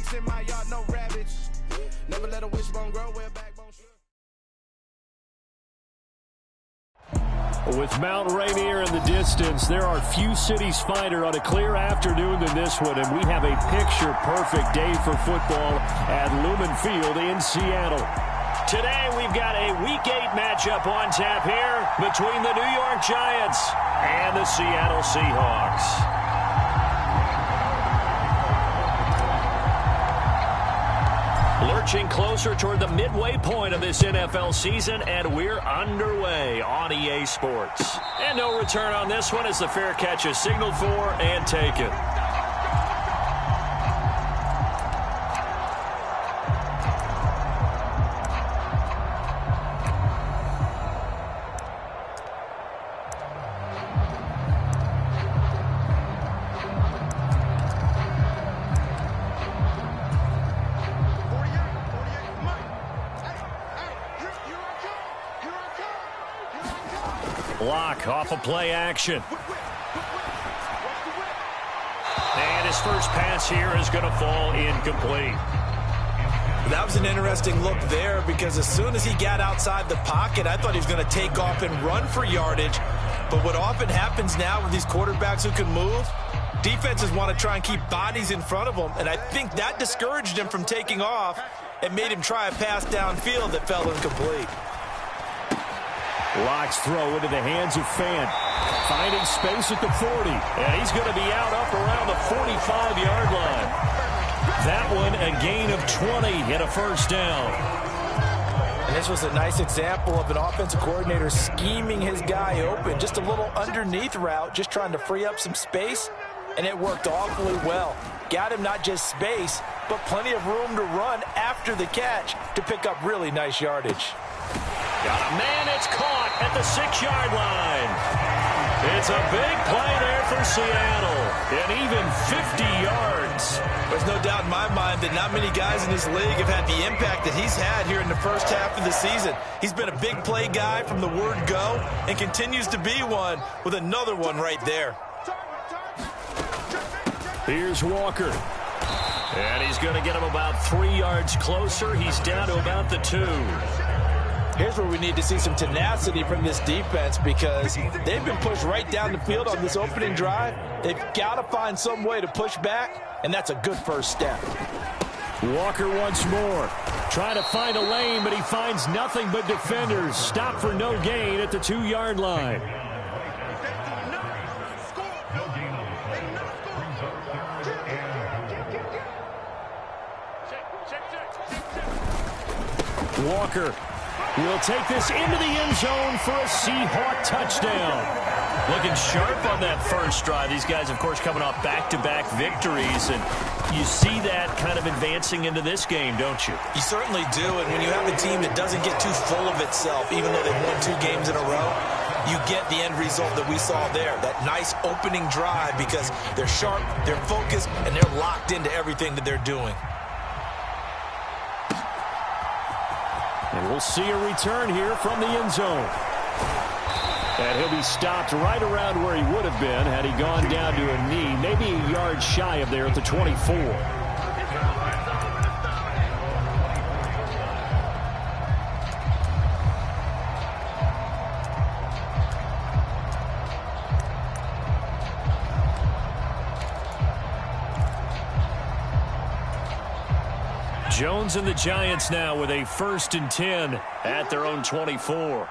snakes in my yard, no rabbits. Never let a wishbone grow where backbone should. With Mount Rainier in the distance, there are few cities finer on a clear afternoon than this one, and we have a picture-perfect day for football at Lumen Field in Seattle. Today, we've got a Week 8 matchup on tap here between the New York Giants and the Seattle Seahawks. Lurching closer toward the midway point of this NFL season, and we're underway on EA Sports. And no return on this one as the fair catch is signaled for and taken. Block off of play action. And his first pass here is going to fall incomplete. That was an interesting look there because as soon as he got outside the pocket, I thought he was going to take off and run for yardage. But what often happens now with these quarterbacks who can move, defenses want to try and keep bodies in front of them, and I think that discouraged him from taking off and made him try a pass downfield that fell incomplete. Locks throw into the hands of Fant. Finding space at the 40. And he's going to be out up around the 45-yard line. That one a gain of 20 and a first down. And this was a nice example of an offensive coordinator scheming his guy open. Just a little underneath route, just trying to free up some space. And it worked awfully well. Got him not just space, but plenty of room to run after the catch to pick up really nice yardage. Got a man, it's caught at the 6-yard line. It's a big play there for Seattle, and even 50 yards. There's no doubt in my mind that not many guys in this league have had the impact that he's had here in the first half of the season. He's been a big play guy from the word go and continues to be one with another one right there. Here's Walker. And he's going to get him about 3 yards closer. He's down to about the 2. Here's where we need to see some tenacity from this defense because they've been pushed right down the field on this opening drive. They've got to find some way to push back, and that's a good first step. Walker once more. Trying to find a lane, but he finds nothing but defenders. Stop for no gain at the 2-yard line. Walker will take this into the end zone for a Seahawk touchdown. Looking sharp on that first drive. These guys, of course, coming off back-to-back victories, and you see that kind of advancing into this game, don't you? You certainly do, and when you have a team that doesn't get too full of itself, even though they've won 2 games in a row, you get the end result that we saw there, that nice opening drive because they're sharp, they're focused, and they're locked into everything that they're doing. And we'll see a return here from the end zone. And he'll be stopped right around where he would have been had he gone down to a knee, maybe a yard shy of there at the 24. Jones and the Giants now with a 1st and 10 at their own 24.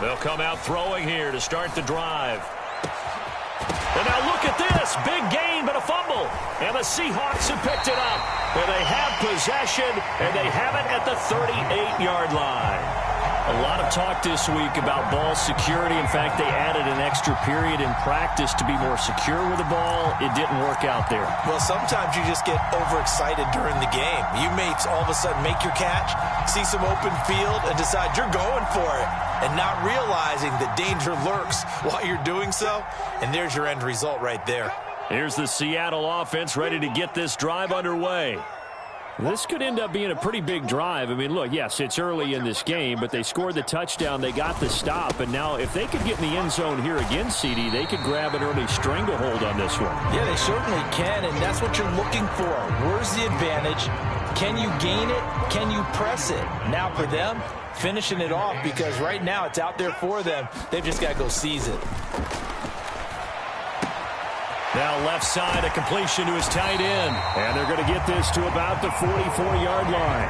They'll come out throwing here to start the drive. And now look at this. Big gain, but a fumble. And the Seahawks have picked it up. And they have possession, and they have it at the 38-yard line. A lot of talk this week about ball security. In fact, they added an extra period in practice to be more secure with the ball. It didn't work out there. Well, sometimes you just get overexcited during the game. You may all of a sudden make your catch, see some open field, and decide you're going for it, and not realizing the danger lurks while you're doing so. And there's your end result right there. Here's the Seattle offense ready to get this drive underway. This could end up being a pretty big drive. I mean, look, yes, it's early in this game, but they scored the touchdown. They got the stop. And now if they could get in the end zone here again, CD, they could grab an early stranglehold on this one. Yeah, they certainly can, and that's what you're looking for. Where's the advantage? Can you gain it? Can you press it? Now for them, finishing it off, because right now it's out there for them. They've just got to go seize it. Now left side, a completion to his tight end. And they're going to get this to about the 44-yard line.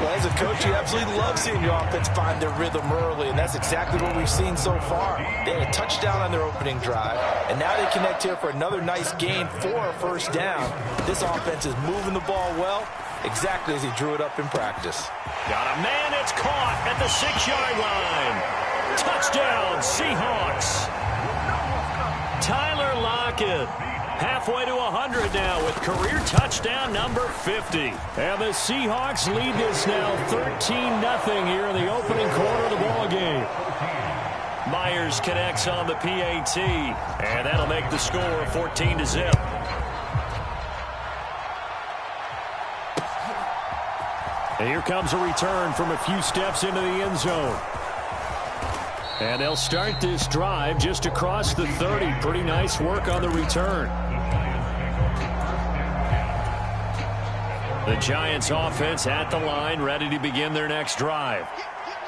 Well, as a coach, you absolutely love seeing your offense find their rhythm early, and that's exactly what we've seen so far. They had a touchdown on their opening drive, and now they connect here for another nice gain for a first down. This offense is moving the ball well, exactly as he drew it up in practice. Got a man, it's caught at the 6-yard line. Touchdown, Seahawks. Tyler Lockett, halfway to 100 now with career touchdown number 50. And the Seahawks lead this now 13-0 here in the opening quarter of the ball game. Myers connects on the PAT, and that'll make the score 14-0. And here comes a return from a few steps into the end zone. And they'll start this drive just across the 30. Pretty nice work on the return. The Giants offense at the line, ready to begin their next drive.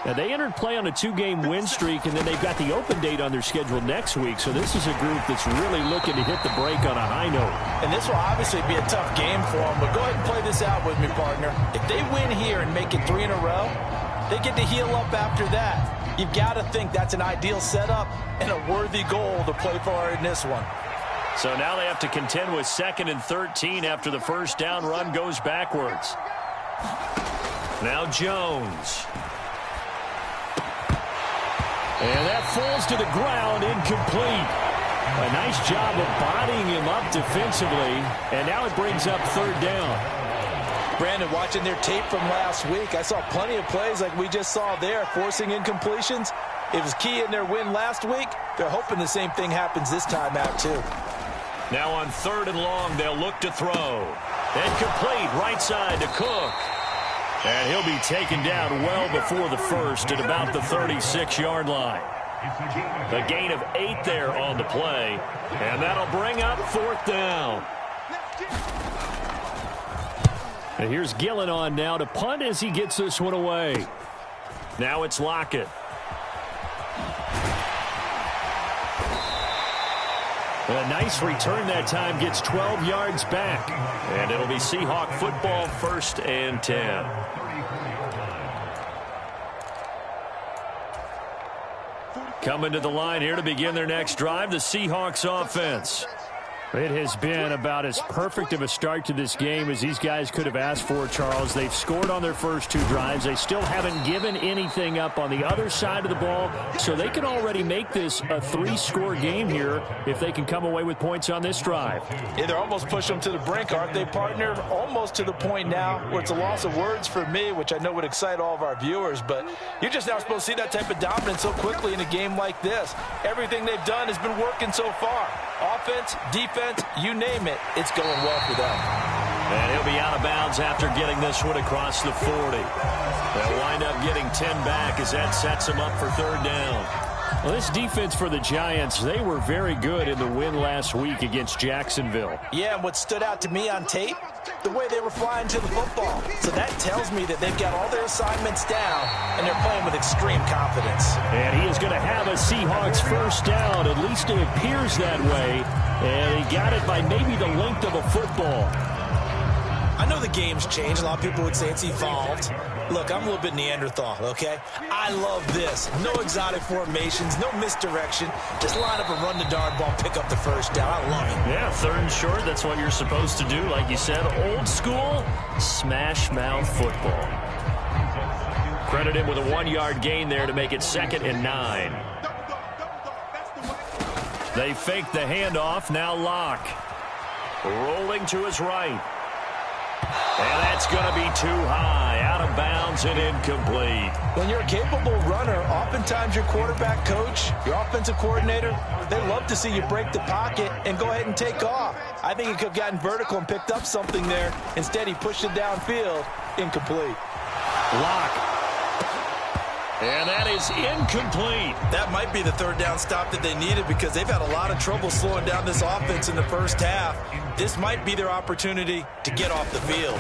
Now, they entered play on a 2-game win streak, and then they've got the open date on their schedule next week. So this is a group that's really looking to hit the break on a high note. And this will obviously be a tough game for them, but go ahead and play this out with me, partner. If they win here and make it 3 in a row, they get to heal up after that. You've got to think that's an ideal setup and a worthy goal to play for in this one. So now they have to contend with 2nd and 13 after the first down run goes backwards. Now Jones. And that falls to the ground, incomplete. A nice job of bodying him up defensively, and now it brings up 3rd down. Brandon, watching their tape from last week, I saw plenty of plays like we just saw there, forcing incompletions. It was key in their win last week. They're hoping the same thing happens this time out, too. Now on 3rd and long, they'll look to throw. And complete, right side to Cook. And he'll be taken down well before the first at about the 36-yard line. A gain of 8 there on the play. And that'll bring up 4th down. And here's Gillen on now to punt as he gets this one away. Now it's Lockett. A nice return that time, gets 12 yards back. And it'll be Seahawk football, 1st and 10. Coming to the line here to begin their next drive, the Seahawks offense. It has been about as perfect of a start to this game as these guys could have asked for, Charles. They've scored on their first 2 drives. They still haven't given anything up on the other side of the ball, so they can already make this a 3-score game here if they can come away with points on this drive. Yeah, they're almost pushing them to the brink, aren't they, partner? Almost to the point now where it's a loss of words for me, which I know would excite all of our viewers, but you're just now supposed to see that type of dominance so quickly in a game like this. Everything they've done has been working so far. Offense, defense, you name it, it's going well for them. And he'll be out of bounds after getting this one across the 40. They'll wind up getting 10 back as that sets them up for 3rd down. Well, this defense for the Giants, they were very good in the win last week against Jacksonville. Yeah, and what stood out to me on tape, the way they were flying to the football. So that tells me that they've got all their assignments down, and they're playing with extreme confidence. And he is going to have a Seahawks 1st down. At least it appears that way. And he got it by maybe the length of a football. I know the game's changed. A lot of people would say it's evolved. Look, I'm a little bit Neanderthal, okay? I love this. No exotic formations, no misdirection. Just line up and run the darn ball, pick up the 1st down. I love it. Yeah, 3rd and short, that's what you're supposed to do. Like you said, old school, smash mouth football. Credit him with a 1-yard gain there to make it 2nd and 9. They fake the handoff, now Locke. Rolling to his right. And that's going to be too high, out of bounds and incomplete. When you're a capable runner, oftentimes your quarterback coach, your offensive coordinator, they love to see you break the pocket and go ahead and take off. I think he could have gotten vertical and picked up something there. Instead, he pushed it downfield, incomplete. Lock. And that is incomplete. That might be the third down stop that they needed because they've had a lot of trouble slowing down this offense in the first half. This might be their opportunity to get off the field.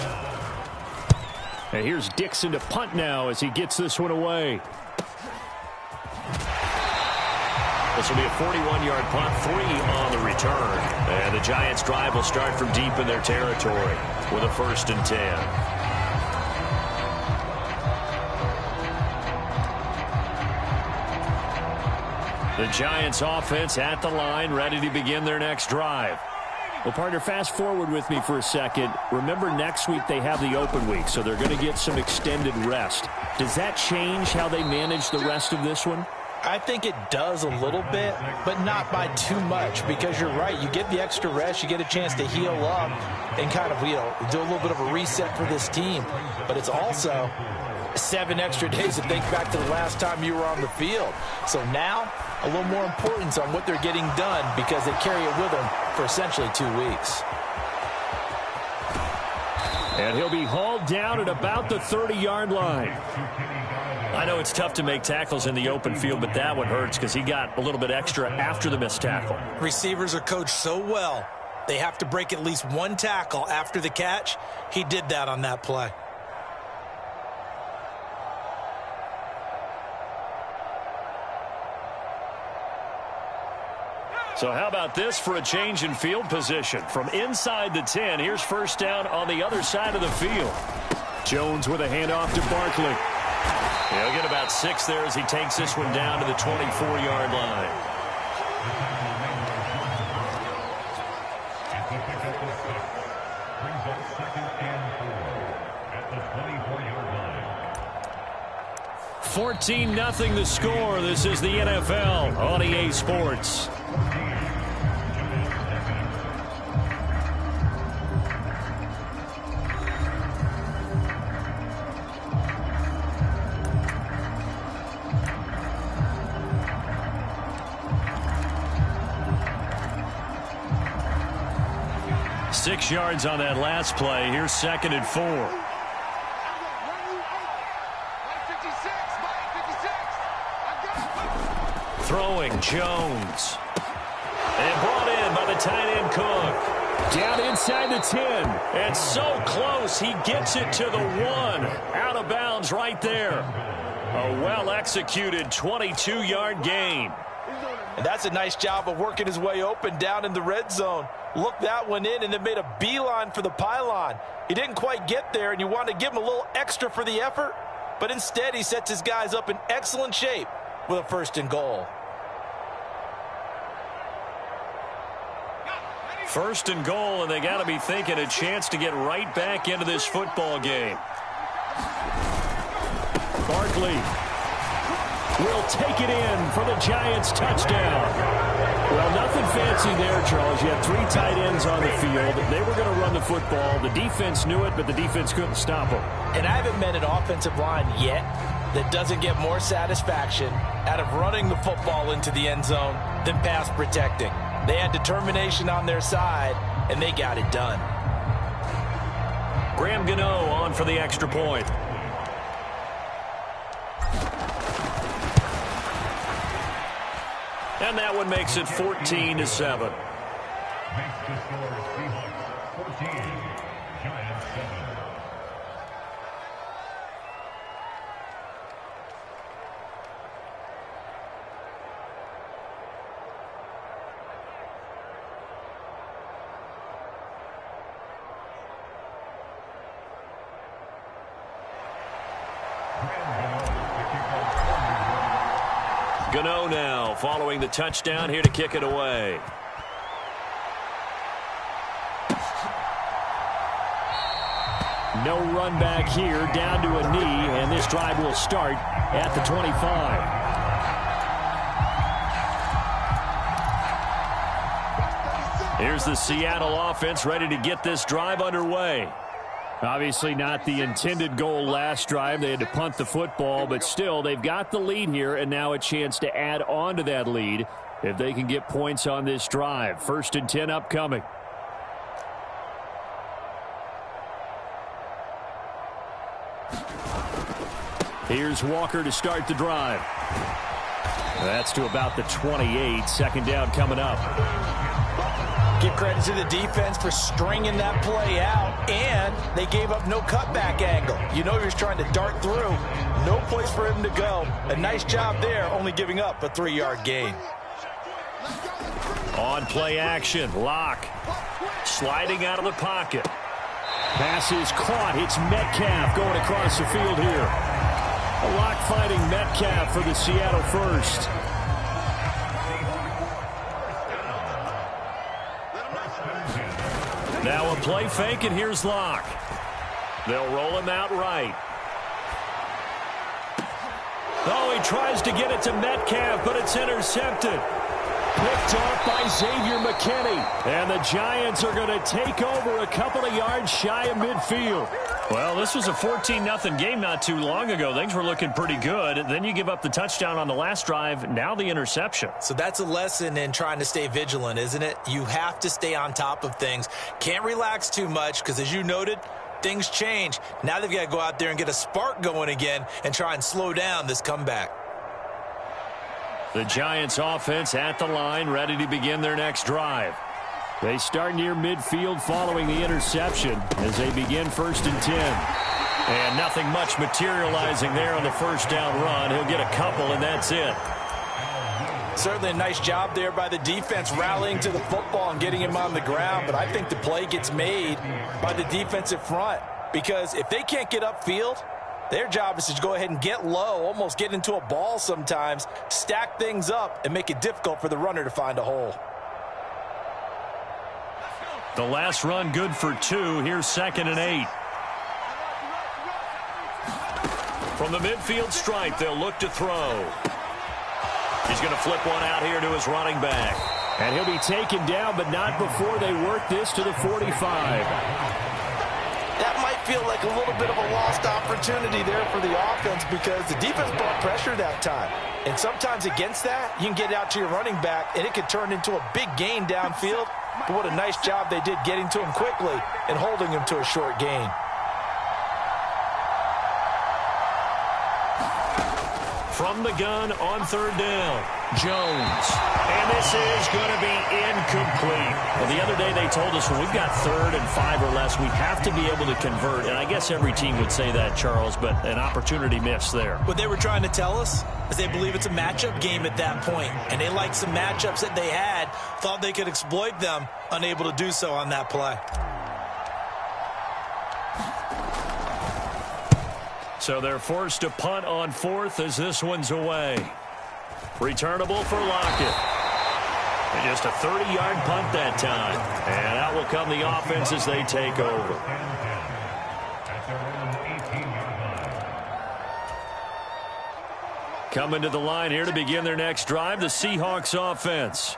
And here's Dixon to punt now as he gets this one away. This will be a 41-yard punt, 3 on the return. And the Giants' drive will start from deep in their territory with a 1st and 10. The Giants offense at the line, ready to begin their next drive. Well, partner, fast forward with me for a second. Remember, next week they have the open week, so they're going to get some extended rest. Does that change how they manage the rest of this one? I think it does a little bit, but not by too much, because you're right. You get the extra rest, you get a chance to heal up and kind of, do a little bit of a reset for this team. But it's also 7 extra days to think back to the last time you were on the field. So now, a little more importance on what they're getting done because they carry it with them for essentially 2 weeks. And he'll be hauled down at about the 30-yard line. I know it's tough to make tackles in the open field, but that one hurts because he got a little bit extra after the missed tackle. Receivers are coached so well, they have to break at least 1 tackle after the catch. He did that on that play. So how about this for a change in field position? From inside the 10, here's 1st down on the other side of the field. Jones with a handoff to Barkley. He'll get about 6 there as he takes this one down to the 24-yard line. Brings up 14-0 the score. This is the NFL on EA Sports. Six yards on that last play. Here's 2nd and 4. Throwing Jones. And brought in by the tight end Cook. Down inside the 10. And so close, he gets it to the 1. Out of bounds right there. A well-executed 22-yard gain. And that's a nice job of working his way open down in the red zone. Looked that one in and then made a beeline for the pylon. He didn't quite get there, and you want to give him a little extra for the effort. But instead, he sets his guys up in excellent shape with a 1st and goal. 1st and goal, and they got to be thinking a chance to get right back into this football game. Barkley will take it in for the Giants touchdown. Well, nothing fancy there, Charles. You had 3 tight ends on the field. They were going to run the football. The defense knew it, but the defense couldn't stop them. And I haven't met an offensive line yet that doesn't get more satisfaction out of running the football into the end zone than pass protecting. They had determination on their side, and they got it done. Graham Gano on for the extra point. And that one makes it 14-7. Makes the score Seahawks 14, Giants 7. Gano now following the touchdown here to kick it away. No run back here, down to a knee, and this drive will start at the 25. Here's the Seattle offense ready to get this drive underway. Obviously not the intended goal last drive. They had to punt the football, but still, they've got the lead here, and now a chance to add on to that lead if they can get points on this drive. 1st and 10 upcoming. Here's Walker to start the drive. That's to about the 28. 2nd down coming up. Give credit to the defense for stringing that play out, and they gave up no cutback angle. You know he was trying to dart through. No place for him to go. A nice job there, only giving up a 3-yard gain. On play action, Locke sliding out of the pocket. Pass is caught. It's Metcalf going across the field here. Locke finding Metcalf for the Seattle first. Now a play fake, and here's Locke. They'll roll him out right. Oh, he tries to get it to Metcalf, but it's intercepted. Picked off by Xavier McKinney. And the Giants are going to take over a couple of yards shy of midfield. Well, this was a 14-0 game not too long ago. Things were looking pretty good. Then you give up the touchdown on the last drive. Now the interception. So that's a lesson in trying to stay vigilant, isn't it? You have to stay on top of things. Can't relax too much because, as you noted, things change. Now they've got to go out there and get a spark going again and try and slow down this comeback. The Giants offense at the line, ready to begin their next drive. They start near midfield following the interception as they begin 1st and 10. And nothing much materializing there on the 1st down run. He'll get a couple, and that's it. Certainly a nice job there by the defense rallying to the football and getting him on the ground. But I think the play gets made by the defensive front, because if they can't get upfield, their job is to go ahead and get low, almost get into a ball sometimes, stack things up, and make it difficult for the runner to find a hole. The last run good for 2. Here's 2nd and 8. From the midfield stripe, they'll look to throw. He's going to flip one out here to his running back. And he'll be taken down, but not before they work this to the 45. That might feel like a little bit of a lost opportunity there for the offense, because the defense brought pressure that time. And sometimes against that, you can get out to your running back, and it could turn into a big gain downfield. But what a nice job they did getting to him quickly and holding him to a short gain. From the gun on 3rd down, Jones. And this is going to be incomplete. Well, the other day they told us when we've got 3rd and 5 or less, we have to be able to convert. And I guess every team would say that, Charles, but an opportunity missed there. What they were trying to tell us is they believe it's a matchup game at that point. And they liked some matchups that they had, thought they could exploit them, unable to do so on that play. So they're forced to punt on 4th as this one's away. Returnable for Lockett. And just a 30-yard punt that time. And out will come the offense as they take over. Coming to the line here to begin their next drive, the Seahawks offense.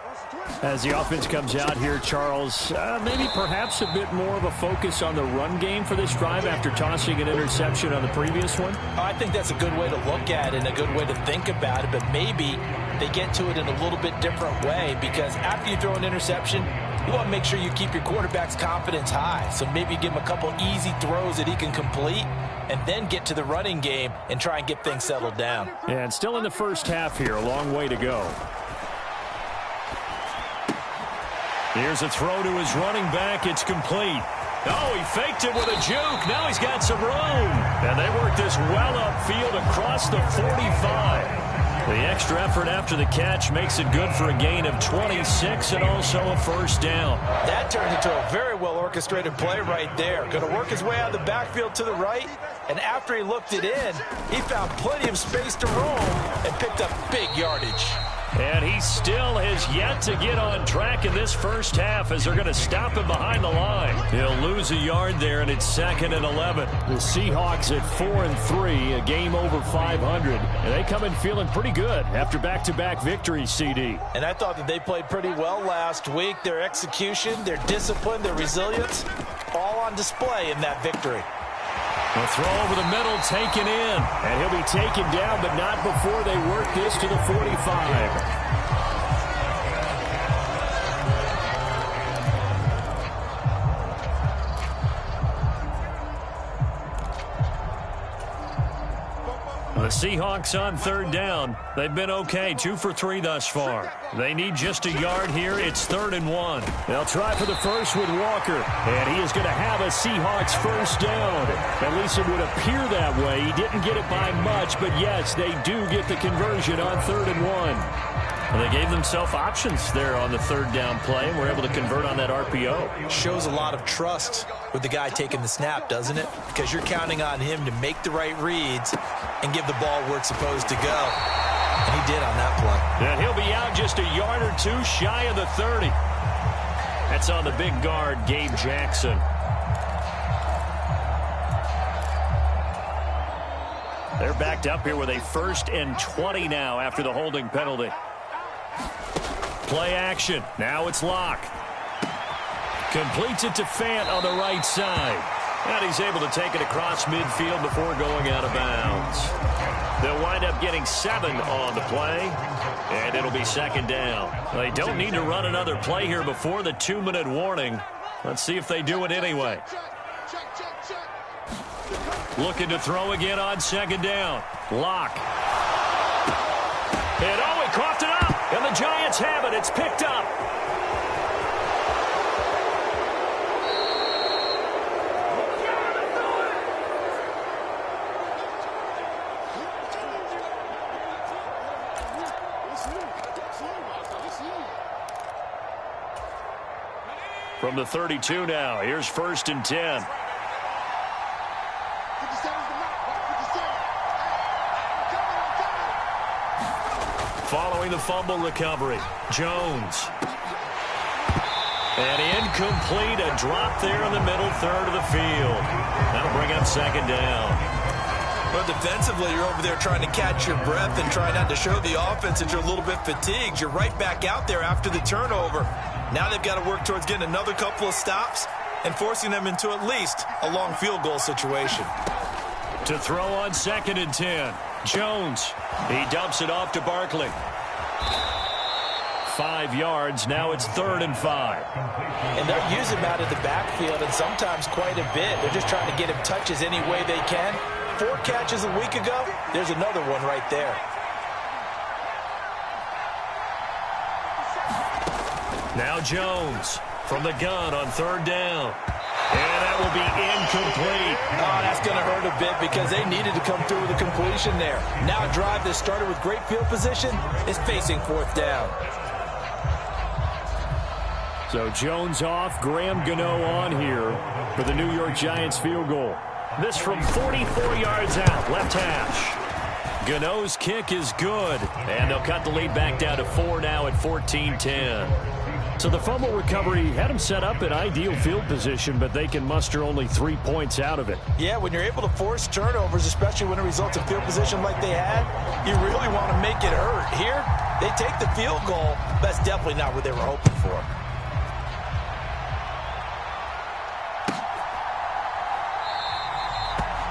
As the offense comes out here, Charles, maybe perhaps a bit more of a focus on the run game for this drive after tossing an interception on the previous one? I think that's a good way to look at it and a good way to think about it, but maybe they get to it in a little bit different way, because after you throw an interception, you want to make sure you keep your quarterback's confidence high. So maybe give him a couple easy throws that he can complete and then get to the running game and try and get things settled down. And still in the first half here, a long way to go. Here's a throw to his running back. It's complete. Oh, he faked it with a juke. Now he's got some room. And they work this well upfield across the 45. The extra effort after the catch makes it good for a gain of 26 and also a 1st down. That turned into a very well-orchestrated play right there. Going to work his way out of the backfield to the right, and after he looked it in, he found plenty of space to roam and picked up big yardage. And he still has yet to get on track in this first half as they're going to stop him behind the line. He'll lose a yard there, and it's 2nd and 11. The Seahawks at 4-3, a game over 500. And they come in feeling pretty good after back-to-back victories, CD. And I thought that they played pretty well last week. Their execution, their discipline, their resilience, all all on display in that victory. A throw over the middle, taken in. And he'll be taken down, but not before they work this to the 45. The Seahawks on third down. They've been okay, 2 for 3 thus far. They need just a yard here. It's 3rd and 1. They'll try for the first with Walker, and he is going to have a Seahawks first down. At least it would appear that way. He didn't get it by much, but yes, they do get the conversion on 3rd and 1. And they gave themselves options there on the third down play, and were able to convert on that RPO. Shows a lot of trust with the guy taking the snap, doesn't it? Because you're counting on him to make the right reads and give the ball where it's supposed to go. And he did on that play. And he'll be out just a yard or two shy of the 30. That's on the big guard, Gabe Jackson. They're backed up here with a 1st and 20 now after the holding penalty. Play action. Now it's Locke. Completes it to Fant on the right side. And he's able to take it across midfield before going out of bounds. They'll wind up getting 7 on the play, and it'll be 2nd down. They don't need to run another play here before the 2-minute warning. Let's see if they do it anyway. Looking to throw again on 2nd down. Locke. And he coughed it up. And the Giants have it. It's picked up. From the 32 now, here's 1st and 10. Following the fumble recovery, Jones. And incomplete, a drop there in the middle third of the field. That'll bring up 2nd down. Well, defensively, you're over there trying to catch your breath and try not to show the offense that you're a little bit fatigued. You're right back out there after the turnover. Now they've got to work towards getting another couple of stops and forcing them into at least a long field goal situation. To throw on 2nd and 10. Jones. He dumps it off to Barkley. 5 yards. Now it's 3rd and 5. And they'll use him out of the backfield, and sometimes quite a bit. They're just trying to get him touches any way they can. 4 catches a week ago. There's another one right there. Now Jones from the gun on 3rd down. And that will be incomplete. Oh, that's going to hurt a bit because they needed to come through with a completion there. Now a drive that started with great field position is facing 4th down. So Jones off, Graham Gano on here for the New York Giants field goal. This from 44 yards out, left hash. Gano's kick is good, and they'll cut the lead back down to 4 now at 14-10. So the fumble recovery had them set up in ideal field position, but they can muster only 3 points out of it. Yeah, when you're able to force turnovers, especially when it results in field position like they had, you really want to make it hurt. Here, they take the field goal. That's definitely not what they were hoping for.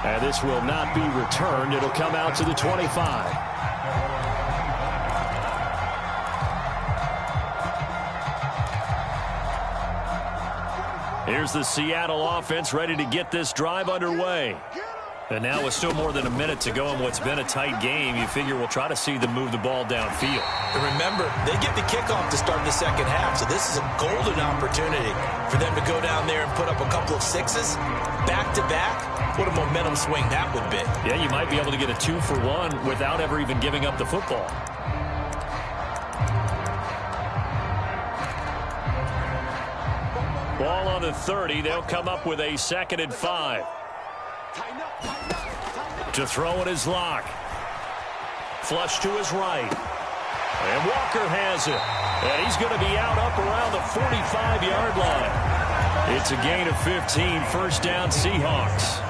And this will not be returned. It'll come out to the 25. Here's the Seattle offense ready to get this drive underway. And now with still more than a minute to go in what's been a tight game, you figure we'll try to see them move the ball downfield. And remember, they get the kickoff to start the second half, so this is a golden opportunity for them to go down there and put up a couple of 6s back-to-back. What a momentum swing that would be. Yeah, you might be able to get a 2-for-1 without ever even giving up the football. Ball on the 30. They'll come up with a 2nd and 5. To throw it is Locke. Flush to his right. And Walker has it. And he's going to be out up around the 45-yard line. It's a gain of 15. First down, Seahawks.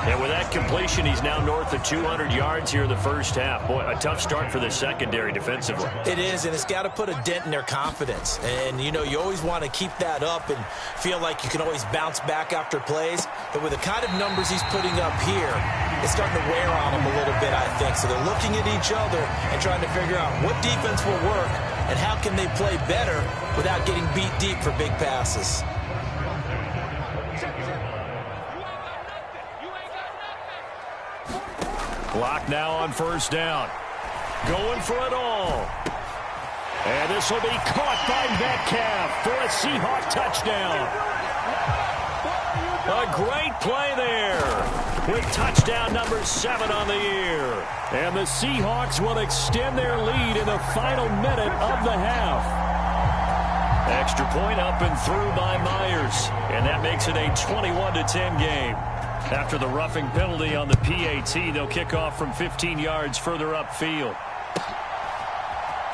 And with that completion, he's now north of 200 yards here in the first half. Boy, a tough start for the secondary defensively. It is, and it's got to put a dent in their confidence. And, you know, you always want to keep that up and feel like you can always bounce back after plays. But with the kind of numbers he's putting up here, it's starting to wear on them a little bit, I think. So they're looking at each other and trying to figure out what defense will work and how can they play better without getting beat deep for big passes. Clock now on first down. Going for it all. And this will be caught by Metcalf for a Seahawk touchdown. A great play there with touchdown number 7 on the year. And the Seahawks will extend their lead in the final minute of the half. Extra point up and through by Myers. And that makes it a 21-10 game. After the roughing penalty on the PAT, they'll kick off from 15 yards further upfield.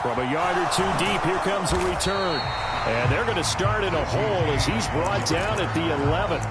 From a yard or two deep, here comes a return. And they're going to start in a hole as he's brought down at the 11.